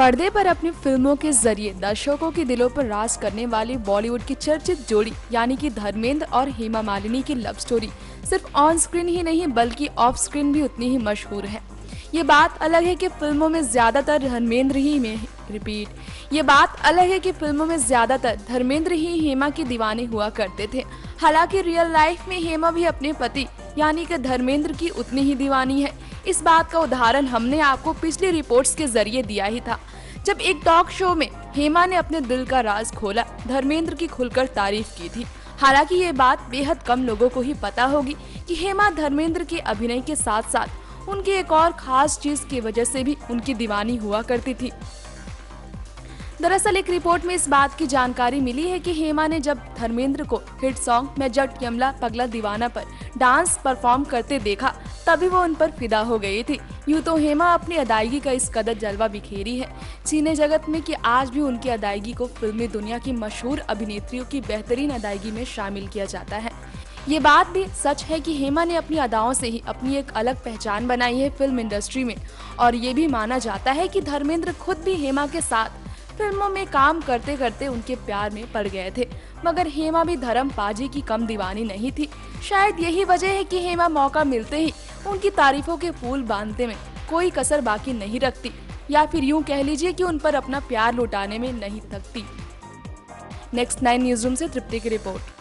पर्दे पर अपनी फिल्मों के जरिए दर्शकों के दिलों पर राज करने वाली बॉलीवुड की चर्चित जोड़ी यानी कि धर्मेंद्र और हेमा मालिनी की लव स्टोरी सिर्फ ऑन स्क्रीन ही नहीं बल्कि ऑफ स्क्रीन भी उतनी ही मशहूर है। ये बात अलग है कि फिल्मों में ज्यादातर धर्मेंद्र ही में रिपीट ये बात अलग है कि फिल्मों में ज्यादातर धर्मेंद्र ही हेमा की दीवाने हुआ करते थे। हालांकि रियल लाइफ में हेमा भी अपने पति यानी कि धर्मेंद्र की उतनी ही दीवानी है। इस बात का उदाहरण हमने आपको पिछली रिपोर्ट्स के जरिए दिया ही था, जब एक टॉक शो में हेमा ने अपने दिल का राज खोला, धर्मेंद्र की खुलकर तारीफ की थी। हालांकि ये बात बेहद कम लोगों को ही पता होगी कि हेमा धर्मेंद्र के अभिनय के साथ साथ उनकी एक और खास चीज की वजह से भी उनकी दीवानी हुआ करती थी। दरअसल एक रिपोर्ट में इस बात की जानकारी मिली है कि हेमा ने जब धर्मेंद्र को हिट सॉन्ग मैं जट यमला पगला दीवाना पर डांस परफॉर्म करते देखा तभी वो उन पर फिदा हो गई थी। यूँ तो हेमा अपनी अदायगी का इस कदर जलवा बिखेरी है सिने जगत में कि आज भी उनकी अदायगी को फिल्मी दुनिया की मशहूर अभिनेत्रियों की बेहतरीन अदायगी में शामिल किया जाता है। ये बात भी सच है कि हेमा ने अपनी अदाओं से ही अपनी एक अलग पहचान बनाई है फिल्म इंडस्ट्री में, और ये भी माना जाता है कि धर्मेंद्र खुद भी हेमा के साथ फिल्मों में काम करते करते उनके प्यार में पड़ गए थे। मगर हेमा भी धर्म पाजी की कम दीवानी नहीं थी। शायद यही वजह है कि हेमा मौका मिलते ही उनकी तारीफों के फूल बांधने में कोई कसर बाकी नहीं रखती, या फिर यूं कह लीजिए कि उन पर अपना प्यार लुटाने में नहीं थकती। नेक्स्ट 9 न्यूज़ रूम से तृप्ति की रिपोर्ट।